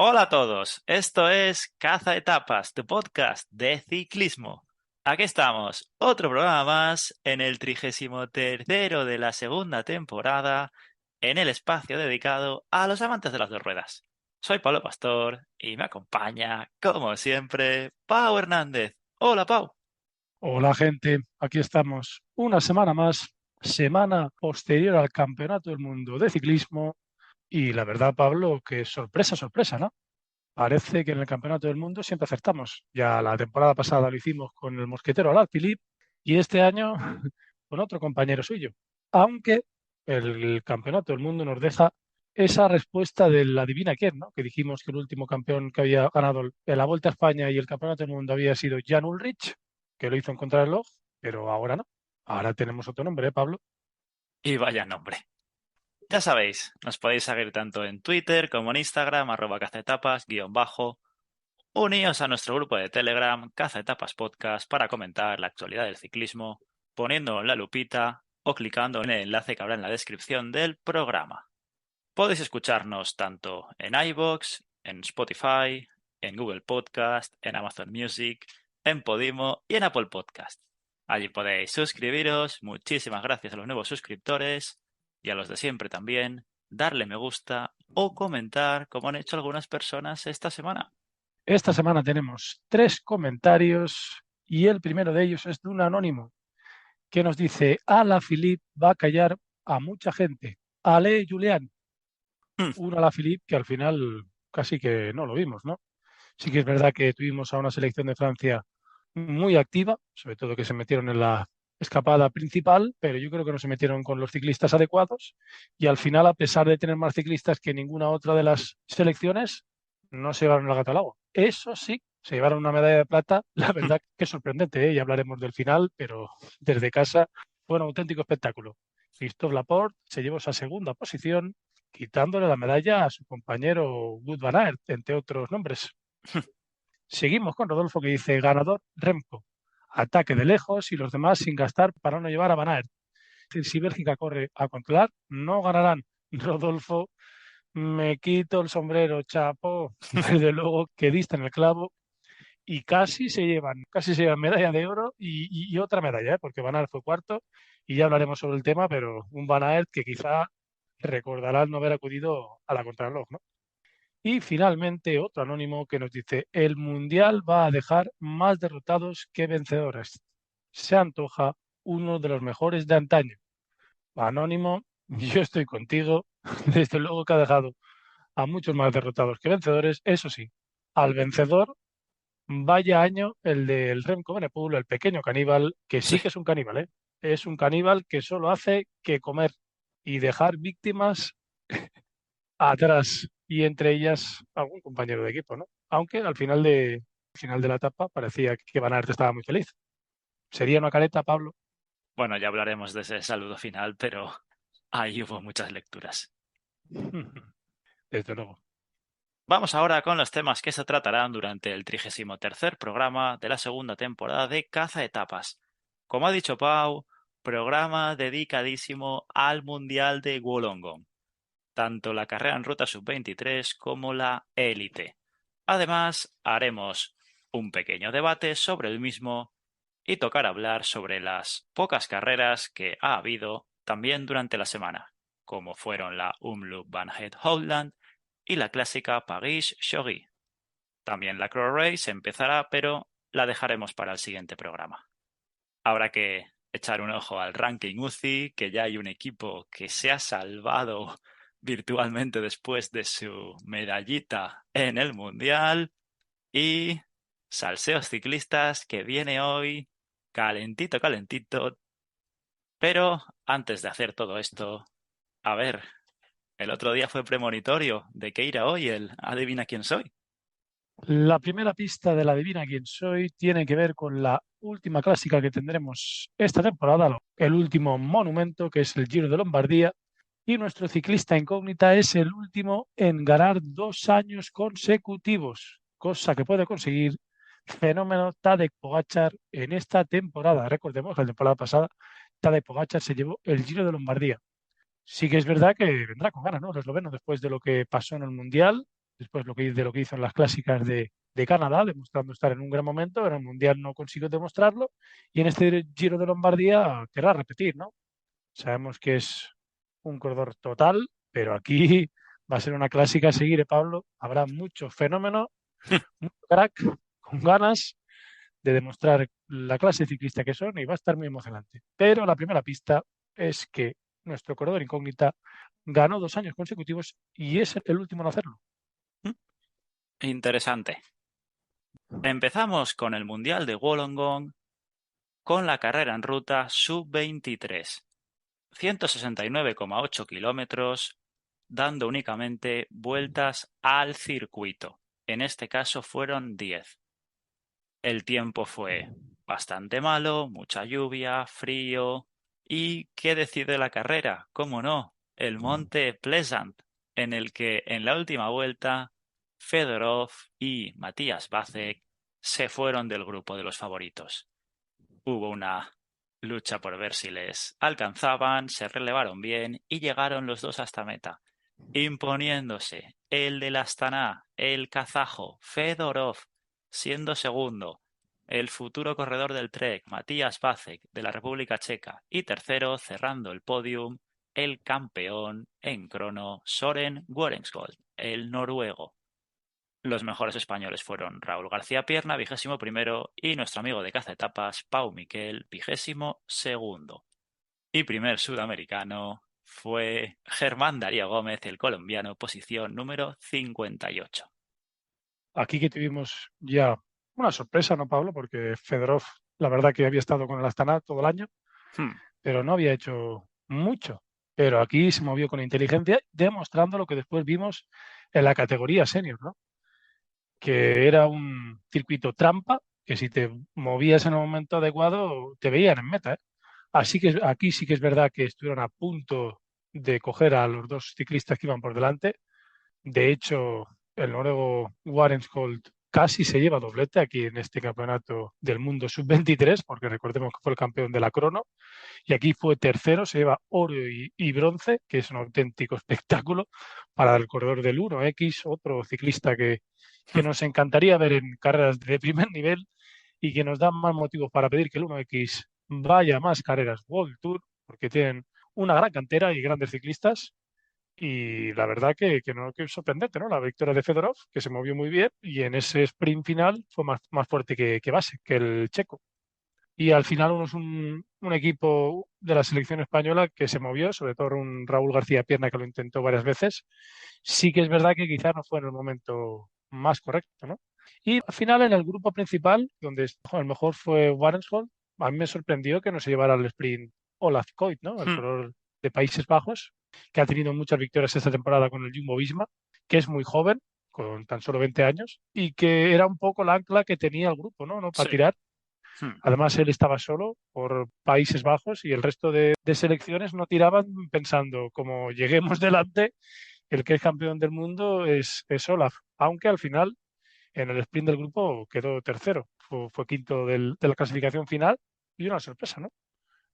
Hola a todos, esto es Caza Etapas, tu podcast de ciclismo. Aquí estamos, otro programa más en el 33º de la segunda temporada, en el espacio dedicado a los amantes de las dos ruedas. Soy Pablo Pastor y me acompaña, como siempre, Pau Hernández. Hola, Pau. Hola gente, aquí estamos una semana más, semana posterior al Campeonato del Mundo de Ciclismo y la verdad, Pablo, que sorpresa, sorpresa, ¿no? Parece que en el Campeonato del Mundo siempre acertamos. Ya la temporada pasada lo hicimos con el mosquetero Alaphilippe y este año con otro compañero suyo. Aunque el Campeonato del Mundo nos deja esa respuesta de la adivina quién, ¿no? Que dijimos que el último campeón que había ganado la Vuelta a España y el Campeonato del Mundo había sido Jan Ullrich, que lo hizo en contrarreloj, pero ahora no. Ahora tenemos otro nombre, ¿eh, Pablo? Y vaya nombre. Ya sabéis, nos podéis seguir tanto en Twitter como en Instagram, @cazaetapas_. Uníos a nuestro grupo de Telegram, Caza Etapas Podcast, para comentar la actualidad del ciclismo, poniendo la lupita o clicando en el enlace que habrá en la descripción del programa. Podéis escucharnos tanto en iVoox, en Spotify, en Google Podcast, en Amazon Music, en Podimo y en Apple Podcast. Allí podéis suscribiros. Muchísimas gracias a los nuevos suscriptores y a los de siempre también. Darle me gusta o comentar como han hecho algunas personas esta semana. Esta semana tenemos tres comentarios y el primero de ellos es de un anónimo que nos dice, Alaphilippe va a callar a mucha gente. Ale Julián, un Alaphilippe que al final casi que no lo vimos, ¿no? Sí que es verdad que tuvimos a una selección de Francia muy activa, sobre todo que se metieron en la escapada principal, pero yo creo que no se metieron con los ciclistas adecuados y al final, a pesar de tener más ciclistas que ninguna otra de las selecciones, no se llevaron el gato al agua. Eso sí, se llevaron una medalla de plata, la verdad que es sorprendente, ¿eh? Ya hablaremos del final, pero desde casa fue un auténtico espectáculo. Christophe Laporte se llevó esa segunda posición, quitándole la medalla a su compañero Wout van Aert, entre otros nombres. Seguimos con Rodolfo que dice, ganador Remco, ataque de lejos y los demás sin gastar para no llevar a Van Aert. Si Bélgica corre a controlar, no ganarán. Rodolfo, me quito el sombrero, chapo. Desde luego que dista en el clavo y casi se llevan medalla de oro y otra medalla, ¿eh? Porque Van Aert fue cuarto y ya hablaremos sobre el tema, pero un Van Aert que quizá recordará el no haber acudido a la contrarreloj, ¿no? Y finalmente otro anónimo que nos dice, el Mundial va a dejar más derrotados que vencedores. Se antoja uno de los mejores de antaño. Anónimo, yo estoy contigo. Desde luego que ha dejado a muchos más derrotados que vencedores. Eso sí, al vencedor, vaya año el del Remco Evenepoel, el pequeño caníbal, que Sí. sí que es un caníbal, ¿eh? Es un caníbal que solo hace que comer y dejar víctimas atrás y entre ellas algún compañero de equipo, ¿no? Aunque al final de la etapa parecía que Van Aert estaba muy feliz. ¿Sería una careta, Pablo? Bueno, ya hablaremos de ese saludo final, pero ahí hubo muchas lecturas. Desde luego. Vamos ahora con los temas que se tratarán durante el 33º programa de la segunda temporada de Caza Etapas. Como ha dicho Pau, programa dedicadísimo al Mundial de Wollongong, tanto la carrera en ruta sub-23 como la élite. Además, haremos un pequeño debate sobre el mismo y tocar hablar sobre las pocas carreras que ha habido también durante la semana, como fueron la Omloop Van Het Holland y la clásica París-Choggy. También la Cross Race empezará, pero la dejaremos para el siguiente programa. Habrá que echar un ojo al ranking UCI, que ya hay un equipo que se ha salvado virtualmente después de su medallita en el Mundial. Y Salseos Ciclistas, que viene hoy calentito, calentito. Pero antes de hacer todo esto, a ver, el otro día fue premonitorio de que irá hoy el Adivina quién soy. La primera pista de la Divina Quién Soy tiene que ver con la última clásica que tendremos esta temporada, el último monumento, que es el Giro de Lombardía, y nuestro ciclista incógnita es el último en ganar 2 años consecutivos, cosa que puede conseguir fenómeno Tadej Pogačar en esta temporada. Recordemos que la temporada pasada Tadej Pogačar se llevó el Giro de Lombardía. Sí que es verdad que vendrá con ganas, ¿no? El esloveno, después de lo que pasó en el Mundial. después de lo que hizo en las clásicas de Canadá, demostrando estar en un gran momento. En el Mundial no consiguió demostrarlo y en este Giro de Lombardía querrá repetir, ¿no? Sabemos que es un corredor total, pero aquí va a ser una clásica a seguir, ¿eh, Pablo? Habrá mucho fenómeno, mucho crack, con ganas de demostrar la clase ciclista que son y va a estar muy emocionante. Pero la primera pista es que nuestro corredor incógnita ganó 2 años consecutivos y es el último en hacerlo. Interesante. Empezamos con el Mundial de Wollongong con la carrera en ruta sub-23, 169,8 kilómetros, dando únicamente vueltas al circuito. En este caso fueron 10. El tiempo fue bastante malo, mucha lluvia, frío. ¿Y qué decide la carrera? ¿Cómo no? El Monte Pleasant, en el que en la última vuelta Fedorov y Matías Vacek se fueron del grupo de los favoritos. Hubo una lucha por ver si les alcanzaban, se relevaron bien y llegaron los dos hasta meta, imponiéndose el del Astana, el kazajo Fedorov, siendo segundo, el futuro corredor del Trek, Matías Vacek, de la República Checa, y tercero, cerrando el podium, el campeón en crono Soren Warensgold, el noruego. Los mejores españoles fueron Raúl García Pierna, 21º, y nuestro amigo de cazaetapas, Pau Miquel, 22º. Y primer sudamericano fue Germán Darío Gómez, el colombiano, posición número 58. Aquí que tuvimos ya una sorpresa, ¿no, Pablo? Porque Fedorov, la verdad que había estado con el Astana todo el año, Hmm. pero no había hecho mucho. Pero aquí se movió con inteligencia, demostrando lo que después vimos en la categoría senior, ¿no? Que era un circuito trampa, que si te movías en el momento adecuado te veían en meta, ¿eh? Así que aquí sí que es verdad que estuvieron a punto de coger a los dos ciclistas que iban por delante. De hecho, el noruego Warensholt casi se lleva doblete aquí en este campeonato del mundo sub-23, porque recordemos que fue el campeón de la crono, y aquí fue tercero, se lleva oro y bronce, que es un auténtico espectáculo para el corredor del 1X, otro ciclista que nos encantaría ver en carreras de primer nivel y que nos dan más motivos para pedir que el 1X vaya a más carreras World Tour, porque tienen una gran cantera y grandes ciclistas. Y la verdad que no, que es sorprendente, ¿no? La victoria de Fedorov, que se movió muy bien y en ese sprint final fue más fuerte que Base, que el checo. Y al final es un equipo de la selección española que se movió, sobre todo un Raúl García Pierna que lo intentó varias veces. Sí que es verdad que quizás no fue en el momento más correcto, ¿no? Y al final en el grupo principal, donde a lo mejor fue Warensholt, a mí me sorprendió que no se llevara el sprint Olaf Koit, ¿no? El Hmm. corredor de Países Bajos, que ha tenido muchas victorias esta temporada con el Jumbo-Visma, que es muy joven, con tan solo 20 años, y que era un poco la ancla que tenía el grupo, ¿no? ¿No? Para Sí. tirar. Hmm. Además, él estaba solo por Países Bajos y el resto de selecciones no tiraban pensando, como lleguemos delante, el que es campeón del mundo es Olaf, aunque al final en el sprint del grupo quedó tercero, fue quinto de la clasificación final y una sorpresa, ¿no?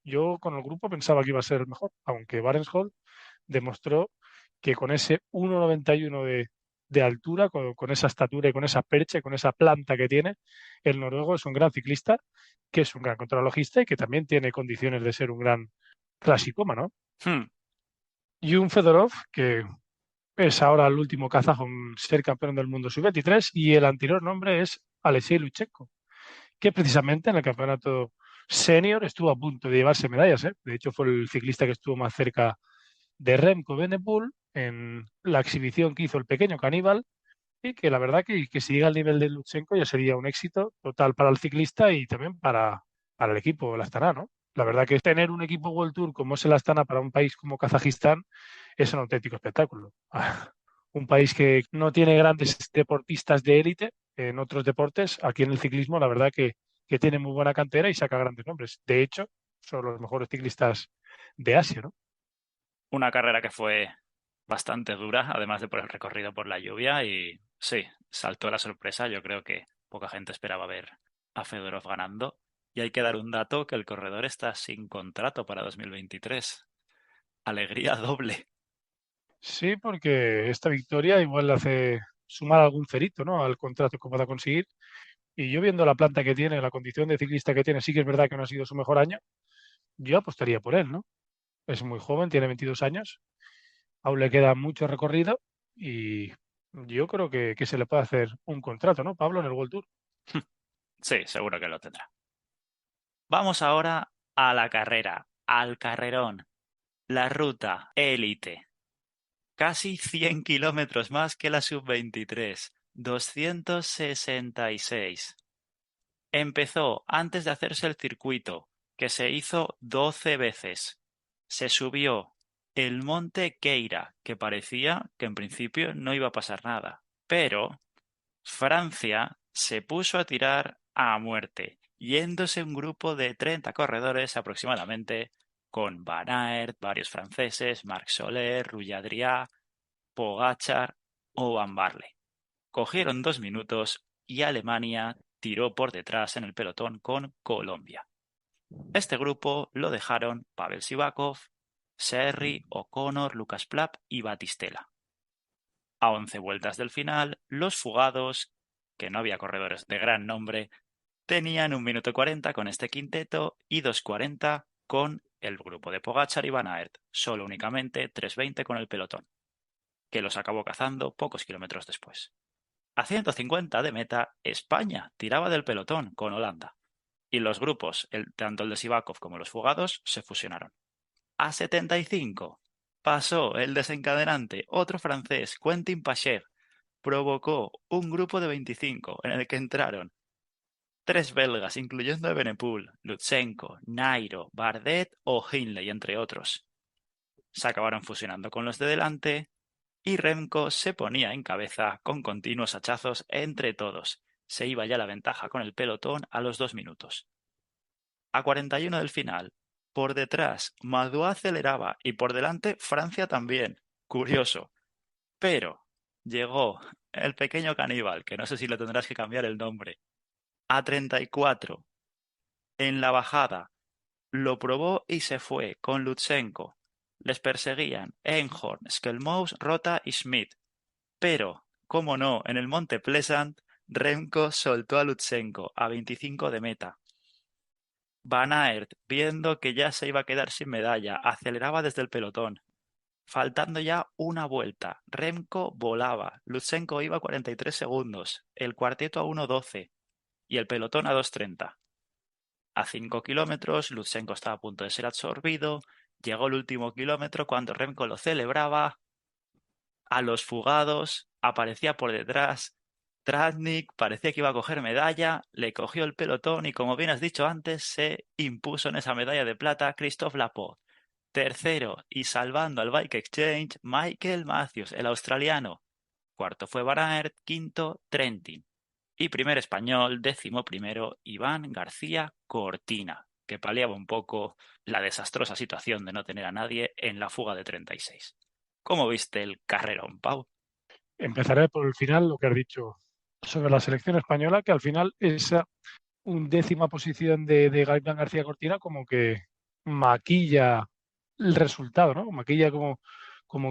Yo con el grupo pensaba que iba a ser el mejor, aunque Barenschol demostró que con ese 1,91 de altura, con esa estatura y con esa percha y con esa planta que tiene, el noruego es un gran ciclista, que es un gran contrarrelojista y que también tiene condiciones de ser un gran clasicómano. Hmm. Y un Fedorov que es ahora el último kazajo en ser campeón del mundo sub-23 y el anterior nombre es Alexei Luchenko, que precisamente en el campeonato senior estuvo a punto de llevarse medallas, ¿eh? De hecho, fue el ciclista que estuvo más cerca de Remco Evenepoel en la exhibición que hizo el pequeño caníbal y que la verdad que si llega al nivel de Luchenko ya sería un éxito total para el ciclista y también para el equipo, el Astana, ¿no? La verdad que tener un equipo World Tour como es el Astana para un país como Kazajistán es un auténtico espectáculo. Un país que no tiene grandes deportistas de élite en otros deportes, aquí en el ciclismo la verdad que tiene muy buena cantera y saca grandes nombres. De hecho, son los mejores ciclistas de Asia, ¿no? Una carrera que fue bastante dura, además de por el recorrido por la lluvia, y sí, saltó la sorpresa. Yo creo que poca gente esperaba ver a Fedorov ganando. Y hay que dar un dato, que el corredor está sin contrato para 2023. Alegría doble. Sí, porque esta victoria igual le hace sumar algún cerito, ¿no? Al contrato que pueda conseguir. Y yo viendo la planta que tiene, la condición de ciclista que tiene, sí que es verdad que no ha sido su mejor año, yo apostaría por él, ¿no? Es muy joven, tiene 22 años, aún le queda mucho recorrido y yo creo que se le puede hacer un contrato, ¿no, Pablo, en el World Tour? Sí, seguro que lo tendrá. Vamos ahora a la carrera, al carrerón, la ruta élite. Casi 100 kilómetros más que la sub-23, 266. Empezó antes de hacerse el circuito, que se hizo 12 veces. Se subió el monte Queira, que parecía que en principio no iba a pasar nada. Pero Francia se puso a tirar a muerte, yéndose un grupo de 30 corredores aproximadamente, con Van Aert, varios franceses, Marc Soler, Rougadriat, Pogačar o Van Barle. Cogieron 2 minutos y Alemania tiró por detrás en el pelotón con Colombia. Este grupo lo dejaron Pavel Sivakov, Serri, O'Connor, Lucas Plapp y Batistela. A 11 vueltas del final, los fugados, que no había corredores de gran nombre, tenían 1 minuto 40 con este quinteto y 2:40 con el grupo de Pogačar y Van Aert, solo únicamente 3:20 con el pelotón, que los acabó cazando pocos kilómetros después. A 150 de meta, España tiraba del pelotón con Holanda, y los grupos, tanto el de Sivakov como los fugados, se fusionaron. A 75 pasó el desencadenante, otro francés, Quentin Pacher, provocó un grupo de 25 en el que entraron 3 belgas, incluyendo a Evenepoel, Lutsenko, Nairo, Bardet o Hindley, entre otros. Se acabaron fusionando con los de delante y Remco se ponía en cabeza con continuos hachazos entre todos. Se iba ya la ventaja con el pelotón a los 2 minutos. A 41 del final, por detrás, Madou aceleraba y por delante Francia también. Curioso. Pero llegó el pequeño caníbal, que no sé si le tendrás que cambiar el nombre, a 34. En la bajada, lo probó y se fue con Lutsenko. Les perseguían Einhorn, Skelmous, Rota y Schmidt. Pero, como no, en el Monte Pleasant, Remco soltó a Lutsenko a 25 de meta. Van Aert, viendo que ya se iba a quedar sin medalla, aceleraba desde el pelotón. Faltando ya una vuelta, Remco volaba, Lutsenko iba a 43 segundos, el cuarteto a 1:12 y el pelotón a 2:30. A 5 kilómetros, Lutsenko estaba a punto de ser absorbido, llegó el último kilómetro cuando Remco lo celebraba, a los fugados, aparecía por detrás, Tratnik parecía que iba a coger medalla, le cogió el pelotón y como bien has dicho antes, se impuso en esa medalla de plata Christophe Laporte. Tercero, y salvando al Bike Exchange, Michael Matthews, el australiano. Cuarto fue Van Aert, quinto Trentin. Y primer español, 11º, Iván García Cortina, que paliaba un poco la desastrosa situación de no tener a nadie en la fuga de 36. ¿Cómo viste el carrerón, Pau? Empezaré por el final, lo que has dicho sobre la selección española, que al final esa undécima posición de Gaitán García Cortina como que maquilla el resultado, ¿no? Maquilla como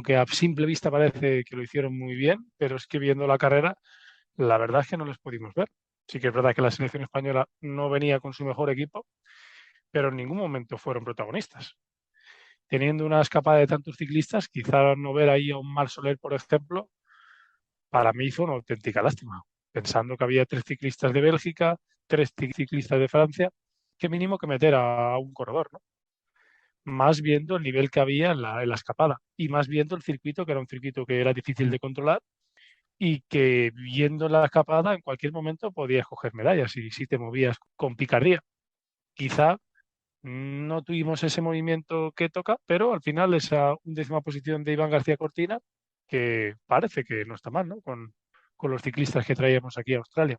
que a simple vista parece que lo hicieron muy bien, pero es que viendo la carrera, la verdad es que no les pudimos ver. Sí que es verdad que la selección española no venía con su mejor equipo, pero en ningún momento fueron protagonistas. Teniendo una escapada de tantos ciclistas, quizá no ver ahí a un Marc Soler, por ejemplo, para mí fue una auténtica lástima, pensando que había tres ciclistas de Bélgica, tres ciclistas de Francia, qué mínimo que meter a un corredor, ¿no? Más viendo el nivel que había en la escapada y más viendo el circuito, que era un circuito que era difícil de controlar y que viendo la escapada en cualquier momento podías coger medallas y si te movías con picardía. Quizá no tuvimos ese movimiento que toca, pero al final esa undécima posición de Iván García Cortina, que parece que no está mal, ¿no? Con los ciclistas que traíamos aquí a Australia.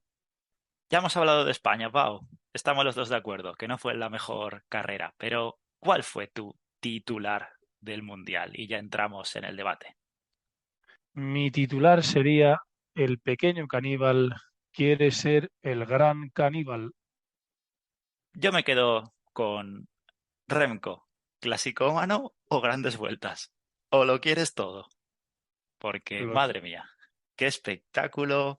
Ya hemos hablado de España, Pau. Estamos los dos de acuerdo, que no fue la mejor carrera, pero ¿cuál fue tu titular del Mundial? Y ya entramos en el debate. Mi titular sería El pequeño caníbal quiere ser el gran caníbal. Yo me quedo con Remco, clasicómano o grandes vueltas. O lo quieres todo, porque Lo, madre mía. qué espectáculo.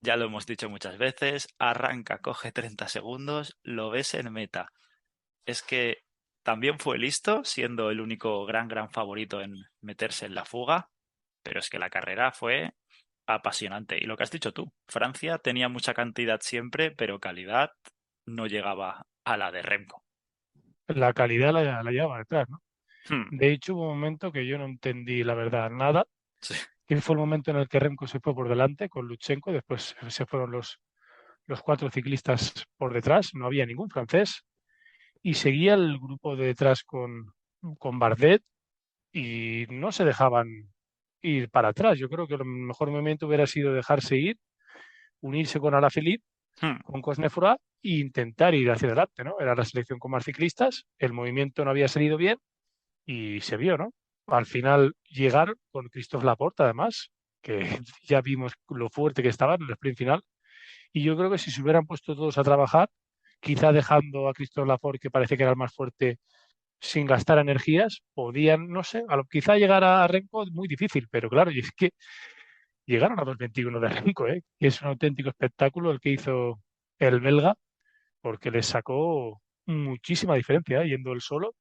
Ya lo hemos dicho muchas veces, arranca, coge 30 segundos, lo ves en meta. Es que también fue listo, siendo el único gran favorito en meterse en la fuga, pero es que la carrera fue apasionante. Y lo que has dicho tú, Francia tenía mucha cantidad siempre, pero calidad no llegaba a la de Remco. La calidad la llevaba detrás, ¿no? Hmm, De hecho, hubo un momento que yo no entendí, la verdad, nada, sí. que fue el momento en el que Remco se fue por delante con Lutsenko, después se fueron los cuatro ciclistas por detrás, no había ningún francés, y seguía el grupo de detrás con Bardet y no se dejaban ir para atrás. Yo creo que el mejor movimiento hubiera sido dejarse ir, unirse con Alaphilippe, Hmm, con Cosnefroid e intentar ir hacia adelante, ¿no? Era la selección con más ciclistas, el movimiento no había salido bien y se vio, ¿no? Al final llegaron con Christophe Laporte, además, que ya vimos lo fuerte que estaba en el sprint final. Y yo creo que si se hubieran puesto todos a trabajar, quizá dejando a Christophe Laporte, que parece que era el más fuerte, sin gastar energías, podían, no sé, quizá llegar a Renko es muy difícil, pero claro, y es que llegaron a 2:21 de Renko, ¿eh? Que es un auténtico espectáculo el que hizo el belga, porque les sacó muchísima diferencia, ¿eh? Yendo él solo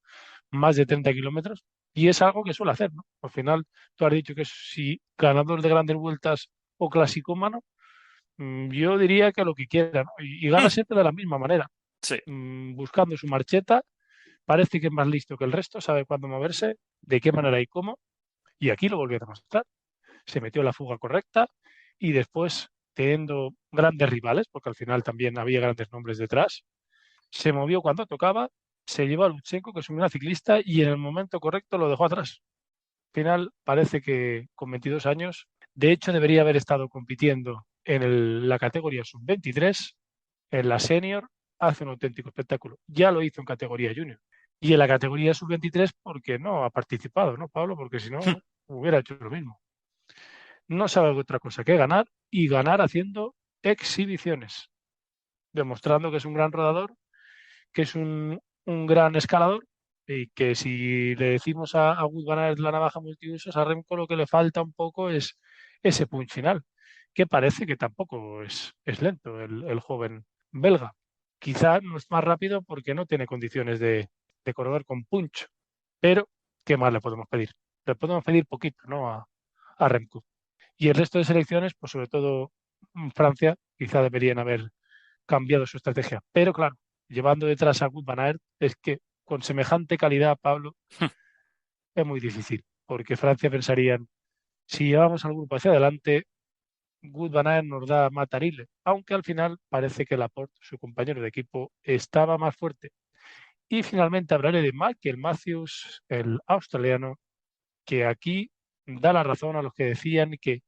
más de 30 kilómetros, y es algo que suele hacer, ¿no? Al final, tú has dicho que si ganador de grandes vueltas o clasicómano, yo diría que lo que quiera, ¿no? Y gana hmm, siempre de la misma manera, sí, buscando su marcheta, parece que es más listo que el resto, sabe cuándo moverse, de qué manera y cómo, y aquí lo volvió a demostrar. Se metió en la fuga correcta y después, teniendo grandes rivales, porque al final también había grandes nombres detrás, se movió cuando tocaba, se llevó a Lutsenko, que es un gran ciclista, y en el momento correcto lo dejó atrás. Al final, parece que con 22 años, de hecho, debería haber estado compitiendo en la categoría sub-23, en la senior, hace un auténtico espectáculo. Ya lo hizo en categoría junior. Y en la categoría sub-23, porque no ha participado, ¿no, Pablo? Porque si hmm, no, hubiera hecho lo mismo. No sabe otra cosa que ganar y ganar haciendo exhibiciones, demostrando que es un gran rodador, que es un gran escalador y que si le decimos a Wood Van Aert la navaja multiusos, a Remco lo que le falta un poco es ese punch final, que parece que tampoco es lento el joven belga. Quizá no es más rápido porque no tiene condiciones de correr con punch, pero ¿qué más le podemos pedir? Le podemos pedir poquito, ¿no? A Remco. Y el resto de selecciones, pues sobre todo Francia, quizá deberían haber cambiado su estrategia. Pero claro, llevando detrás a Wout van Aert, es que con semejante calidad, Pablo, hmm. es muy difícil, porque Francia pensarían, si llevamos al grupo hacia adelante, Wout van Aert nos da matarile, aunque al final parece que Laporte, su compañero de equipo, estaba más fuerte. Y finalmente hablaré de Michael Matthews, el australiano, que aquí da la razón a los que decían que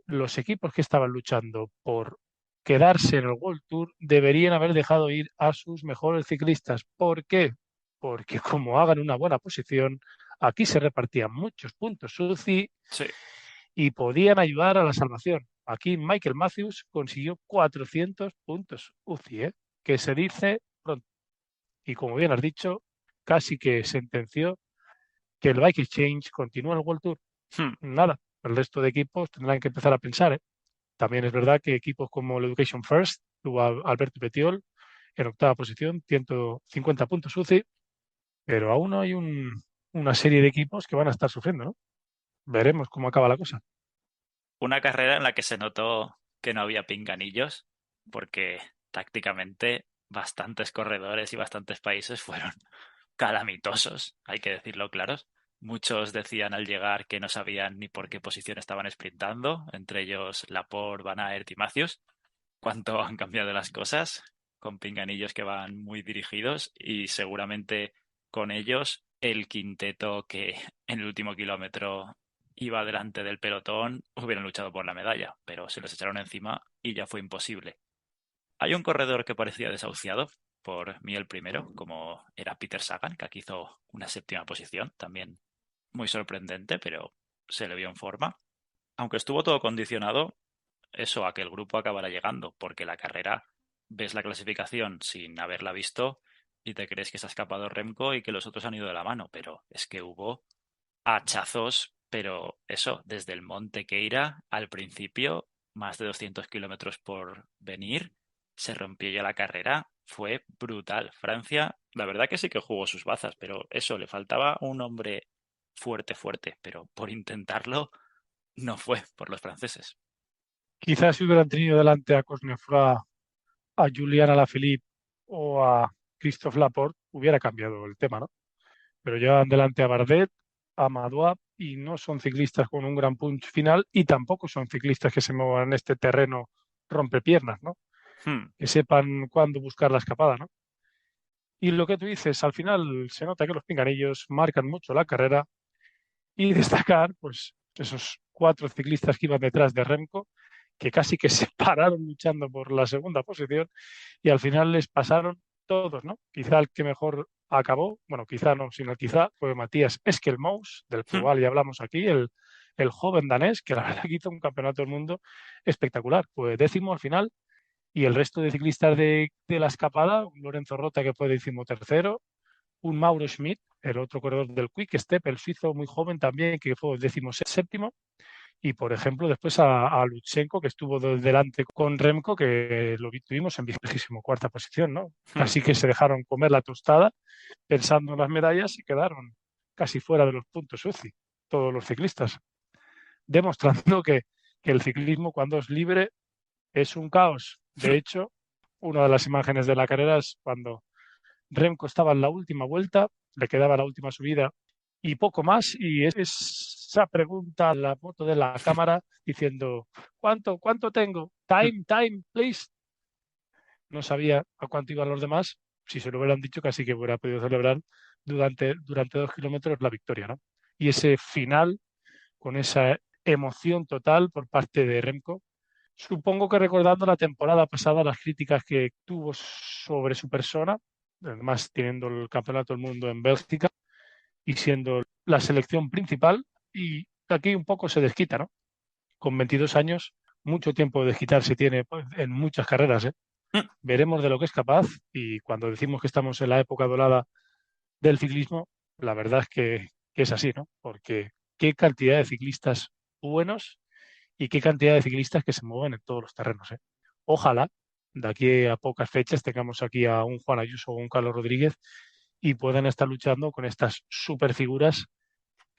los equipos que estaban luchando por quedarse en el World Tour deberían haber dejado ir a sus mejores ciclistas. ¿Por qué? Porque como hagan una buena posición, aquí se repartían muchos puntos UCI Sí. y podían ayudar a la salvación. Aquí Michael Matthews consiguió 400 puntos UCI, ¿eh? Que se dice pronto. Y como bien has dicho, casi que sentenció que el Bike Exchange continúa en el World Tour. Hmm. Nada, el resto de equipos tendrán que empezar a pensar, ¿eh? También es verdad que equipos como el Education First tuvo a Alberto Petiol en octava posición, 150 puntos UCI, pero aún hay una serie de equipos que van a estar sufriendo, ¿no? Veremos cómo acaba la cosa. Una carrera en la que se notó que no había pinganillos, porque tácticamente bastantes corredores y bastantes países fueron calamitosos, hay que decirlo claros. Muchos decían al llegar que no sabían ni por qué posición estaban sprintando, entre ellos Laporte, Van Aert y Matthews. Cuánto han cambiado las cosas, con pinganillos que van muy dirigidos y seguramente con ellos el quinteto que en el último kilómetro iba delante del pelotón hubieran luchado por la medalla, pero se los echaron encima y ya fue imposible. Hay un corredor que parecía desahuciado, por mí el primero, como era Peter Sagan, que aquí hizo una séptima posición, también muy sorprendente, pero se le vio en forma. Aunque estuvo todo condicionado, eso a que el grupo acabara llegando, porque la carrera ves la clasificación sin haberla visto y te crees que se ha escapado Remco y que los otros han ido de la mano, pero es que hubo hachazos pero eso, desde el Monte Queira, al principio, más de 200 kilómetros por venir, se rompió ya la carrera, fue brutal. Francia, la verdad que sí que jugó sus bazas, pero eso, le faltaba un hombre fuerte, fuerte, pero por intentarlo no fue por los franceses. Quizás si hubieran tenido delante a Cosnefroid, a Julian Alaphilippe o a Christophe Laporte, hubiera cambiado el tema, ¿no? Pero llevan delante a Bardet, a Madouas, y no son ciclistas con un gran punch final y tampoco son ciclistas que se muevan en este terreno rompepiernas, ¿no? Hmm. Que sepan cuándo buscar la escapada, ¿no? Y lo que tú dices, al final se nota que los pinganillos marcan mucho la carrera y destacar, pues, esos cuatro ciclistas que iban detrás de Remco, que casi que se pararon luchando por la segunda posición y al final les pasaron todos, ¿no? Quizá el que mejor acabó, bueno, quizá no, sino quizá fue Matías Esquelmous, del Hmm. cual ya hablamos aquí, el joven danés, que la verdad que hizo un campeonato del mundo espectacular. Fue décimo al final y el resto de ciclistas de la escapada, un Lorenzo Rota que fue decimotercero, un Mauro Schmidt, el otro corredor del Quick Step, el suizo muy joven también, que fue decimoséptimo, y por ejemplo después a Lutsenko, que estuvo delante con Remco, que lo tuvimos en 24ª posición, ¿no? Hmm. Casi que se dejaron comer la tostada pensando en las medallas y quedaron casi fuera de los puntos UCI, todos los ciclistas, demostrando que el ciclismo cuando es libre es un caos. De hecho, una de las imágenes de la carrera es cuando Remco estaba en la última vuelta, le quedaba la última subida y poco más, y esa pregunta, la foto de la cámara diciendo, ¿cuánto tengo? Time, please. No sabía a cuánto iban los demás. Si se lo hubieran dicho, casi que hubiera podido celebrar durante 2 kilómetros la victoria, ¿no? Y ese final, con esa emoción total por parte de Remco, supongo que recordando la temporada pasada, las críticas que tuvo sobre su persona, además teniendo el Campeonato del Mundo en Bélgica y siendo la selección principal, y aquí un poco se desquita, ¿no? Con 22 años, mucho tiempo de desquitarse tiene pues, en muchas carreras, ¿eh? Hmm. Veremos de lo que es capaz y cuando decimos que estamos en la época dorada del ciclismo, la verdad es que es así, ¿no? Porque qué cantidad de ciclistas buenos y qué cantidad de ciclistas que se mueven en todos los terrenos, ¿eh? Ojalá de aquí a pocas fechas tengamos aquí a un Juan Ayuso o un Carlos Rodríguez y puedan estar luchando con estas superfiguras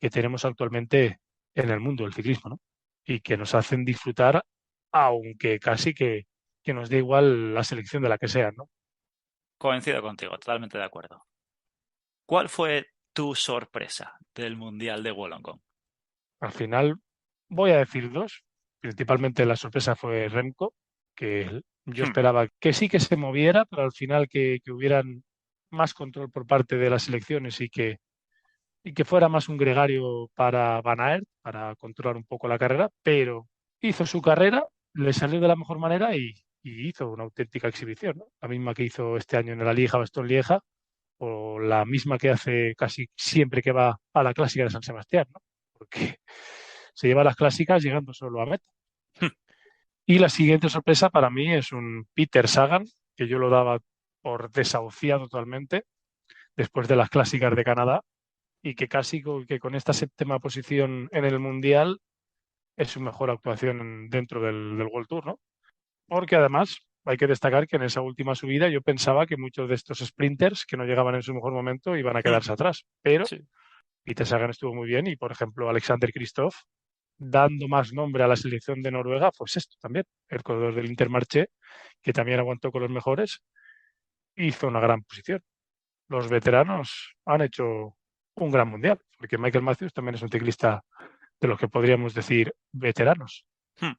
que tenemos actualmente en el mundo del ciclismo, ¿no? Y que nos hacen disfrutar, aunque casi que nos da igual la selección de la que sean, ¿no? Coincido contigo, totalmente de acuerdo. ¿Cuál fue tu sorpresa del Mundial de Wollongong? Al final voy a decir dos. Principalmente la sorpresa fue Remco, que yo Hmm. esperaba que sí que se moviera, pero al final que hubieran más control por parte de las selecciones y que fuera más un gregario para Van Aert, para controlar un poco la carrera, pero hizo su carrera, le salió de la mejor manera y hizo una auténtica exhibición, ¿no? La misma que hizo este año en la Lieja-Bastogne-Lieja o la misma que hace casi siempre que va a la clásica de San Sebastián, ¿no? Porque se lleva las clásicas llegando solo a meta. Hmm. Y la siguiente sorpresa para mí es un Peter Sagan, que yo lo daba por desahuciado totalmente después de las clásicas de Canadá y que casi que con esta séptima posición en el Mundial es su mejor actuación dentro del World Tour, ¿no? Porque además hay que destacar que en esa última subida yo pensaba que muchos de estos sprinters que no llegaban en su mejor momento iban a Hmm. quedarse atrás, pero Sí. Peter Sagan estuvo muy bien y, por ejemplo, Alexander Kristoff, dando más nombre a la selección de Noruega, pues esto también, el corredor del Intermarché, que también aguantó con los mejores, hizo una gran posición. Los veteranos han hecho un gran mundial, porque Michael Matthews también es un ciclista de los que podríamos decir veteranos. Hmm.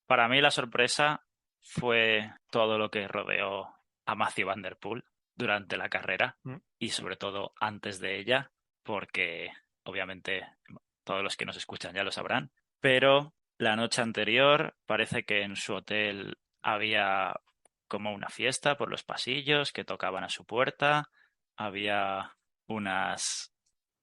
Para mí la sorpresa fue todo lo que rodeó a Matthew Van Der Poel durante la carrera Mm. y sobre todo antes de ella, porque obviamente todos los que nos escuchan ya lo sabrán, pero la noche anterior parece que en su hotel había como una fiesta por los pasillos que tocaban a su puerta, había unas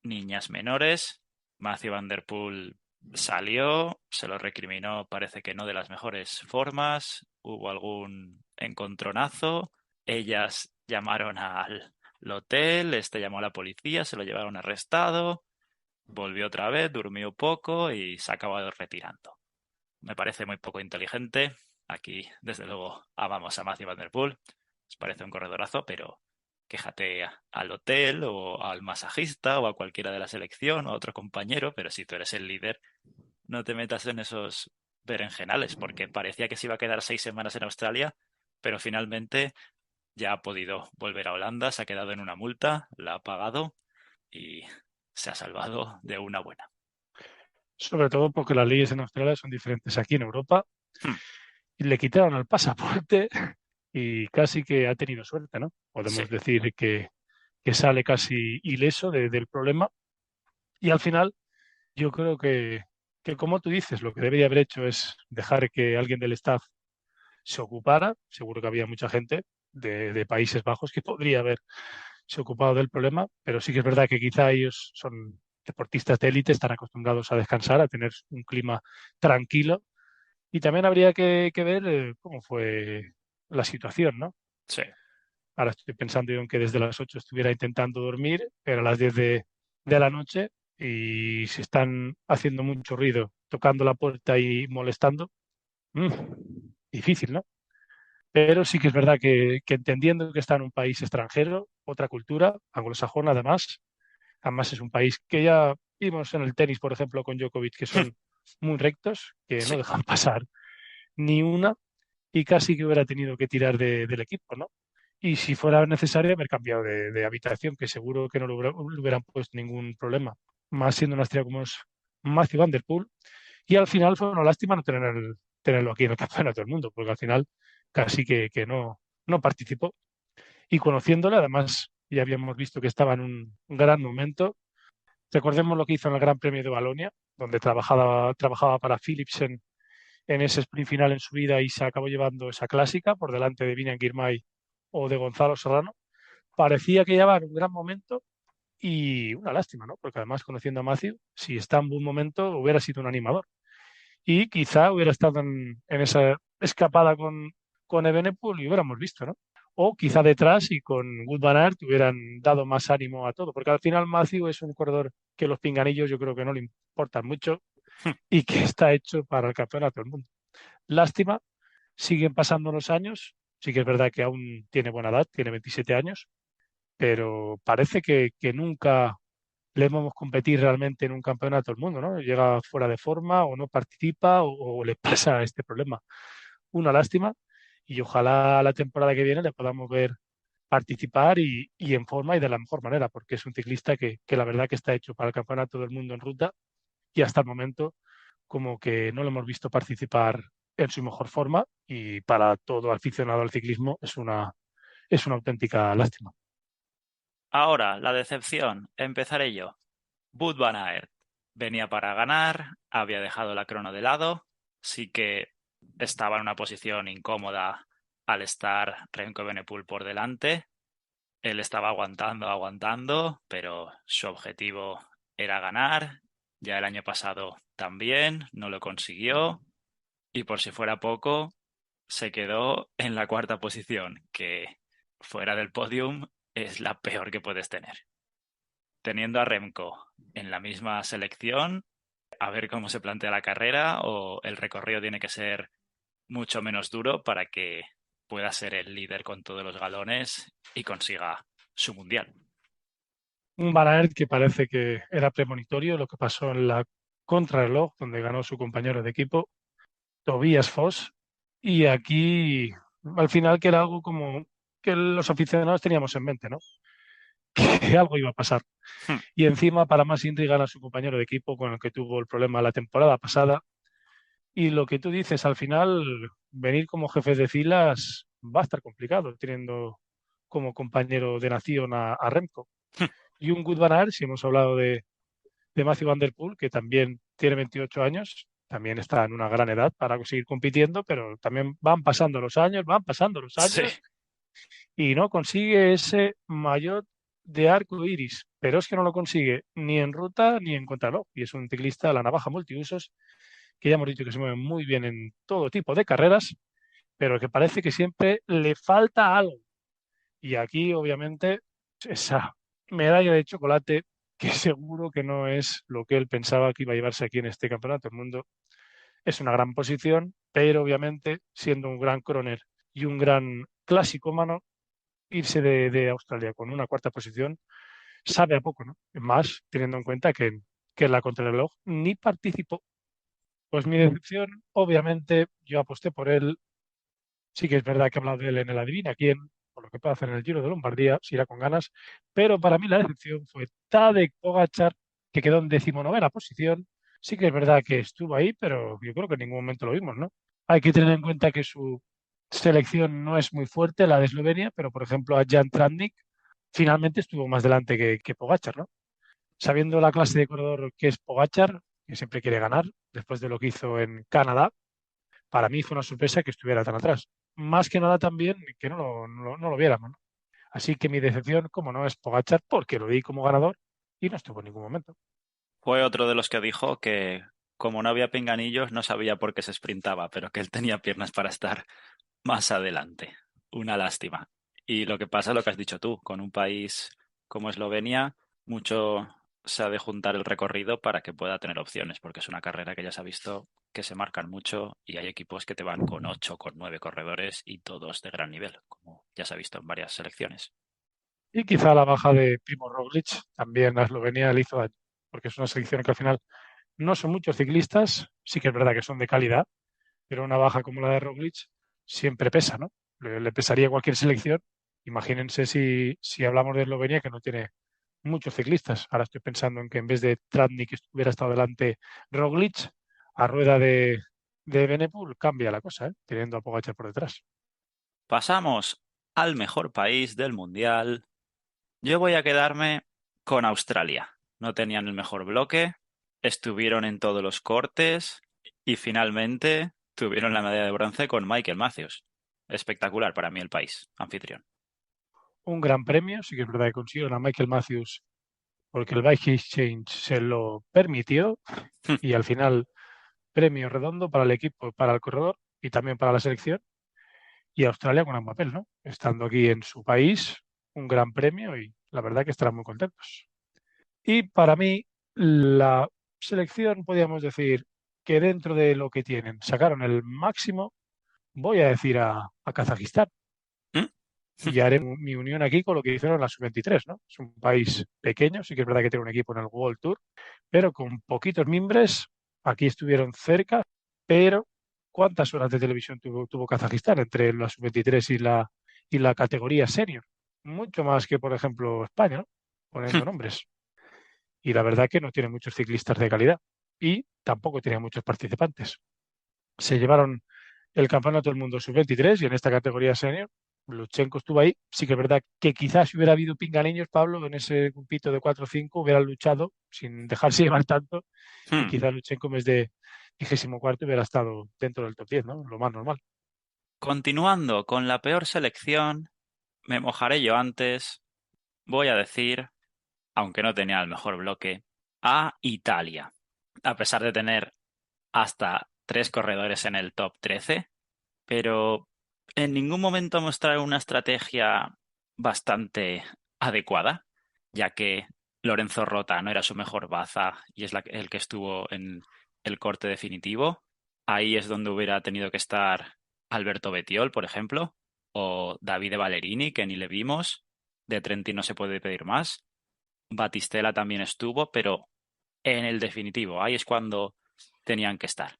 niñas menores, Matthew Van Der Poel salió, se lo recriminó, parece que no de las mejores formas, hubo algún encontronazo, ellas llamaron al hotel, este llamó a la policía, se lo llevaron arrestado, volvió otra vez, durmió poco y se ha acabado retirando. Me parece muy poco inteligente. Aquí, desde luego, amamos a Matthew Van Der Poel. Os parece un corredorazo, pero quéjate al hotel o al masajista o a cualquiera de la selección o a otro compañero, pero si tú eres el líder, no te metas en esos berenjenales, porque parecía que se iba a quedar 6 semanas en Australia, pero finalmente ya ha podido volver a Holanda, se ha quedado en una multa, la ha pagado y se ha salvado de una buena. Sobre todo porque las leyes en Australia son diferentes aquí en Europa Hmm, y le quitaron el pasaporte y casi que ha tenido suerte, ¿no? sí, Podemos decir que sale casi ileso del problema y al final yo creo que como tú dices, lo que debería haber hecho es dejar que alguien del staff se ocupara. Seguro que había mucha gente de Países Bajos que podría haberse ocupado del problema, pero sí que es verdad que quizá ellos son deportistas de élite, están acostumbrados a descansar, a tener un clima tranquilo. Y también habría que ver cómo fue la situación, ¿no? sí. Ahora estoy pensando yo en que desde las 8 estuviera intentando dormir, pero a las 10 de la noche y si están haciendo mucho ruido, tocando la puerta y molestando, mm, difícil, ¿no? Pero sí que es verdad que entendiendo que está en un país extranjero, otra cultura, anglosajona además es un país que ya vimos en el tenis, por ejemplo, con Djokovic, que son muy rectos, que no Sí. dejan pasar ni una y casi que hubiera tenido que tirar del equipo, ¿no? Y si fuera necesario, haber cambiado de habitación, que seguro que no le hubieran puesto ningún problema, más siendo una estrella como es Matthew Van Der Poel. Y al final fue una lástima no tenerlo aquí en el Campeonato del Mundo, porque al final casi que no participó. Y conociéndole, además, ya habíamos visto que estaba en un gran momento. Recordemos lo que hizo en el Gran Premio de Valonia, donde trabajaba para Philips en ese sprint final en su vida y se acabó llevando esa clásica por delante de Vinian Girmay o de Gonzalo Serrano. Parecía que llevaba en un gran momento y una lástima, ¿no? Porque además, conociendo a Matthew, si está en buen momento, hubiera sido un animador. Y quizá hubiera estado en esa escapada con Evenepoel y hubiéramos visto, ¿no? O quizá detrás y con Wood Van Aert hubieran dado más ánimo a todo, porque al final Matthew es un corredor que los pinganillos yo creo que no le importan mucho y que está hecho para el campeonato del mundo. Lástima, siguen pasando los años, sí que es verdad que aún tiene buena edad, tiene 27 años, pero parece que nunca le vemos competir realmente en un campeonato del mundo, ¿no? Llega fuera de forma o no participa o le pasa este problema. Una lástima y ojalá la temporada que viene le podamos ver participar y en forma y de la mejor manera, porque es un ciclista que la verdad que está hecho para el campeonato del mundo en ruta y hasta el momento como que no lo hemos visto participar en su mejor forma y para todo aficionado al ciclismo es una auténtica lástima. Ahora, la decepción. Empezaré yo. Wout van Aert venía para ganar, había dejado la crono de lado, sí que estaba en una posición incómoda al estar Remco Evenepoel por delante. Él estaba aguantando, aguantando, pero su objetivo era ganar. Ya el año pasado también no lo consiguió y por si fuera poco, se quedó en la cuarta posición, que fuera del podium es la peor que puedes tener. Teniendo a Remco en la misma selección, a ver cómo se plantea la carrera o el recorrido tiene que ser mucho menos duro para que pueda ser el líder con todos los galones y consiga su mundial. Un Van Aert que parece que era premonitorio lo que pasó en la contrarreloj, donde ganó su compañero de equipo, Tobias Foss, y aquí al final que era algo como que los aficionados teníamos en mente, ¿no? Que algo iba a pasar. Y encima, para más intriga, a su compañero de equipo con el que tuvo el problema la temporada pasada. Y lo que tú dices, al final, venir como jefe de filas va a estar complicado, teniendo como compañero de nación a Remco. Y un Wout van Aert, si hemos hablado de Matthew Van Der Poel, que también tiene 28 años, también está en una gran edad para seguir compitiendo, pero también van pasando los Sí, años y no consigue ese maillot de arco iris, pero es que no lo consigue ni en ruta ni en contrarreloj. Y es un ciclista a la navaja multiusos, que ya hemos dicho que se mueve muy bien en todo tipo de carreras, pero que parece que siempre le falta algo. Y aquí, obviamente, esa medalla de chocolate que seguro que no es lo que él pensaba que iba a llevarse aquí en este campeonato del mundo. Es una gran posición, pero obviamente, siendo un gran croner y un gran clásico humano, irse de Australia con una cuarta posición sabe a poco, ¿no? Más teniendo en cuenta que en la contrarreloj ni participó. Pues mi decepción, obviamente, yo aposté por él. Sí que es verdad que he hablado de él en el Adivina quién, por lo que puede hacer en el Giro de Lombardía, si irá con ganas, pero para mí la decepción fue Tadej Pogačar, que quedó en decimonovena posición. Sí que es verdad que estuvo ahí, pero yo creo que en ningún momento lo vimos, ¿no? Hay que tener en cuenta que su selección no es muy fuerte, la de Eslovenia, pero por ejemplo a Jan Tratnik finalmente estuvo más delante que Pogačar, ¿no? Sabiendo la clase de corredor que es Pogačar, que siempre quiere ganar, después de lo que hizo en Canadá, para mí fue una sorpresa que estuviera tan atrás. Más que nada también que no lo viéramos, ¿no? Así que mi decepción, como no, es Pogačar, porque lo vi como ganador y no estuvo en ningún momento. Fue otro de los que dijo que como no había pinganillos no sabía por qué se sprintaba, pero que él tenía piernas para estar más adelante. Una lástima. Y lo que pasa, lo que has dicho tú, con un país como Eslovenia, mucho se ha de juntar el recorrido para que pueda tener opciones, porque es una carrera que ya se ha visto que se marcan mucho y hay equipos que te van con 8, con 9 corredores y todos de gran nivel, como ya se ha visto en varias selecciones. Y quizá la baja de Primo Roglic también a Eslovenia le hizo daño, porque es una selección que al final no son muchos ciclistas, sí que es verdad que son de calidad, pero una baja como la de Roglic siempre pesa, ¿no? Le pesaría a cualquier selección. Imagínense si hablamos de Eslovenia, que no tiene muchos ciclistas. Ahora estoy pensando en que en vez de Tratnik hubiera estado delante Roglic, a rueda de Benepul cambia la cosa, ¿eh? Teniendo a Pogačar por detrás. Pasamos al mejor país del mundial. Yo voy a quedarme con Australia. No tenían el mejor bloque, estuvieron en todos los cortes y finalmente tuvieron la medalla de bronce con Michael Matthews. Espectacular para mí el país, anfitrión. Un gran premio, sí que es verdad que consiguieron a Michael Matthews porque el Bike Exchange se lo permitió y al final premio redondo para el equipo, para el corredor y también para la selección. Y Australia con un papel, ¿no? Estando aquí en su país, un gran premio y la verdad que estarán muy contentos. Y para mí, la selección, podríamos decir que dentro de lo que tienen, sacaron el máximo, voy a decir a Kazajistán. ¿Mm? Y haré mi unión aquí con lo que hicieron en la sub-23, ¿no? Es un país pequeño, sí que es verdad que tiene un equipo en el World Tour, pero con poquitos mimbres, aquí estuvieron cerca, pero ¿cuántas horas de televisión tuvo Kazajistán entre la sub-23 y la categoría senior? Mucho más que, por ejemplo, España, ¿no? Poniendo nombres. Y la verdad que no tiene muchos ciclistas de calidad y tampoco tiene muchos participantes. Se llevaron el Campeonato del Mundo sub-23 y en esta categoría senior, Luchenko estuvo ahí. Sí que es verdad que quizás si hubiera habido pinganiños, Pablo, en ese grupito de 4 o 5 hubieran luchado sin dejarse llevar tanto y Hmm. quizás Luchenko en vez de 24 hubiera estado dentro del top 10, ¿no? Lo más normal. Continuando con la peor selección, me mojaré yo antes. Voy a decir, aunque no tenía el mejor bloque, a Italia. A pesar de tener hasta 3 corredores en el top 13, pero en ningún momento mostraron una estrategia bastante adecuada, ya que Lorenzo Rota no era su mejor baza y es el que estuvo en el corte definitivo. Ahí es donde hubiera tenido que estar Alberto Betiol, por ejemplo, o Davide Ballerini, que ni le vimos. De Trenti no se puede pedir más. Batistela también estuvo, pero en el definitivo, ahí es cuando tenían que estar.